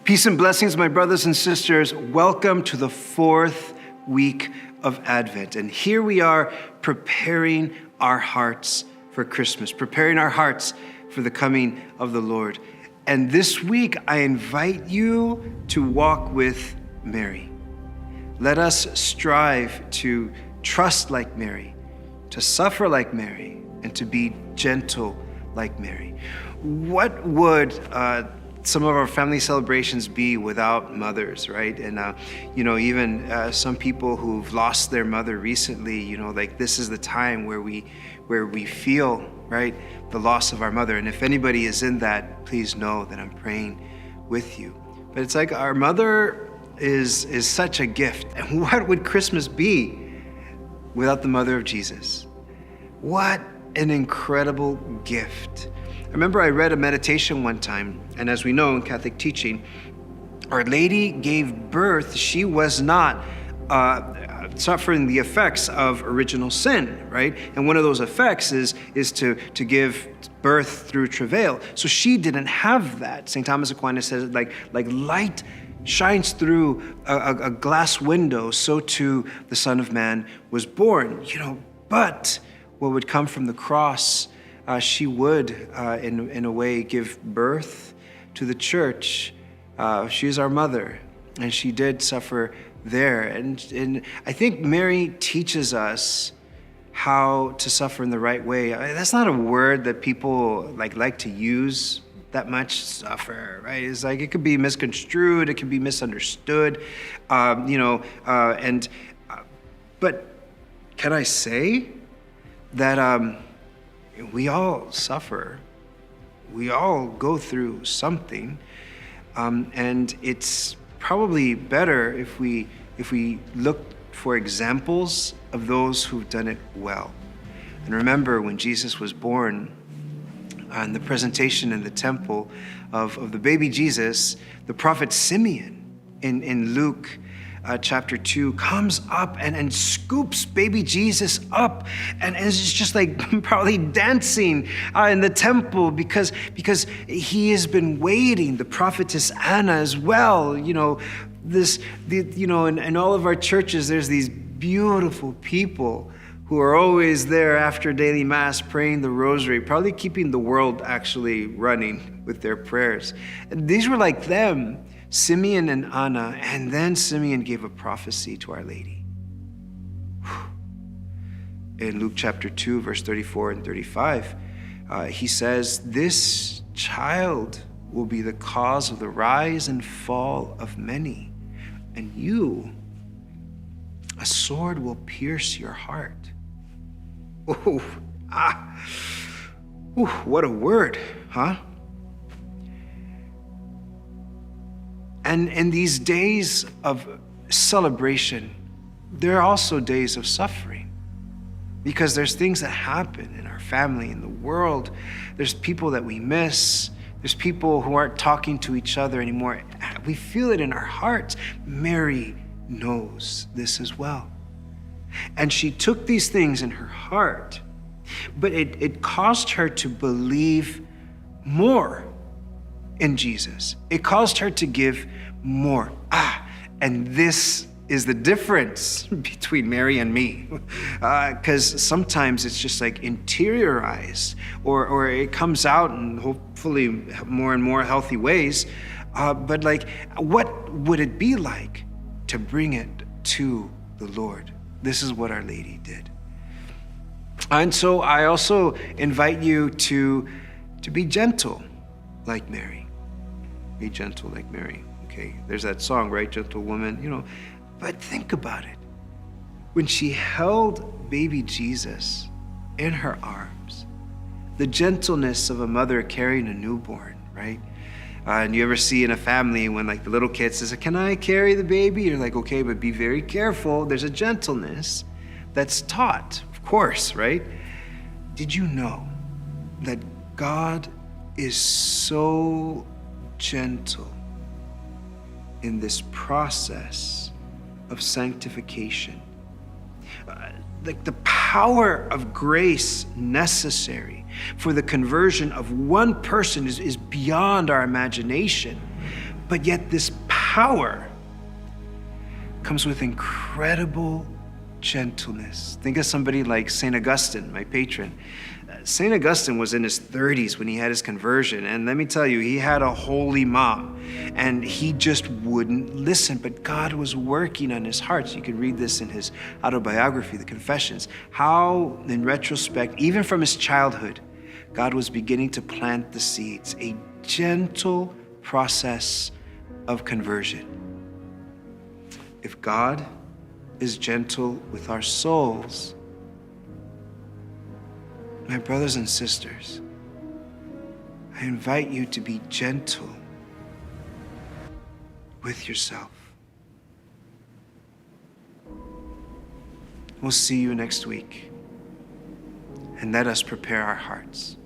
Peace and blessings, my brothers and sisters. Welcome to the fourth week of Advent. And here we are preparing our hearts for Christmas, preparing our hearts for the coming of the Lord. And this week, I invite you to walk with Mary. Let us strive to trust like Mary, to suffer like Mary, and to be gentle like Mary. What would some of our family celebrations be without mothers, right? And, even some people who've lost their mother recently, like this is the time where we feel, right, the loss of our mother. And if anybody is in that, please know that I'm praying with you. But it's like our mother is such a gift. And what would Christmas be without the mother of Jesus? What an incredible gift. I remember I read a meditation one time, and as we know in Catholic teaching, Our Lady gave birth. She was not suffering the effects of original sin, right? And one of those effects is to give birth through travail. So she didn't have that. St. Thomas Aquinas says like light shines through a glass window, so too the Son of Man was born. But what would come from the cross, she would, in a way, give birth to the church. She is our mother, and she did suffer there. And I think Mary teaches us how to suffer in the right way. That's not a word that people like to use that much, suffer, right? It's like it could be misconstrued, it can be misunderstood, but can I say that we all suffer, we all go through something, and it's probably better if we look for examples of those who've done it well. And remember, when Jesus was born, and the presentation in the temple of the baby Jesus, the prophet Simeon in Luke chapter 2 comes up and scoops baby Jesus up and is just like probably dancing in the temple because he has been waiting. The prophetess Anna as well, in all of our churches, there's these beautiful people who are always there after daily mass praying the rosary, probably keeping the world actually running with their prayers. And these were like them, Simeon and Anna, and then Simeon gave a prophecy to Our Lady. In Luke chapter 2, verse 34 and 35, he says, "This child will be the cause of the rise and fall of many, and you, a sword will pierce your heart." What a word, huh? And in these days of celebration, there are also days of suffering, because there's things that happen in our family, in the world. There's people that we miss. There's people who aren't talking to each other anymore. We feel it in our hearts. Mary knows this as well. And she took these things in her heart, but it caused her to believe more in Jesus. It caused her to give more. And this is the difference between Mary and me. Because sometimes it's just like interiorized, or it comes out in hopefully more and more healthy ways. But like, what would it be like to bring it to the Lord? This is what Our Lady did. And so I also invite you to be gentle like Mary. Be gentle like Mary. Okay, there's that song, right? Gentle woman, But think about it. When she held baby Jesus in her arms, the gentleness of a mother carrying a newborn, right? And you ever see in a family when like the little kid says, "Can I carry the baby?" You're like, "Okay, but be very careful." There's a gentleness that's taught, of course, right? Did you know that God is so gentle in this process of sanctification? Like the power of grace necessary for the conversion of one person is beyond our imagination. But yet this power comes with incredible gentleness. Think of somebody like St. Augustine, my patron. St. Augustine was in his 30s when he had his conversion. And let me tell you, he had a holy mom and he just wouldn't listen. But God was working on his heart. You can read this in his autobiography, The Confessions, how in retrospect, even from his childhood, God was beginning to plant the seeds, a gentle process of conversion. If God is gentle with our souls, my brothers and sisters, I invite you to be gentle with yourself. We'll see you next week, and let us prepare our hearts.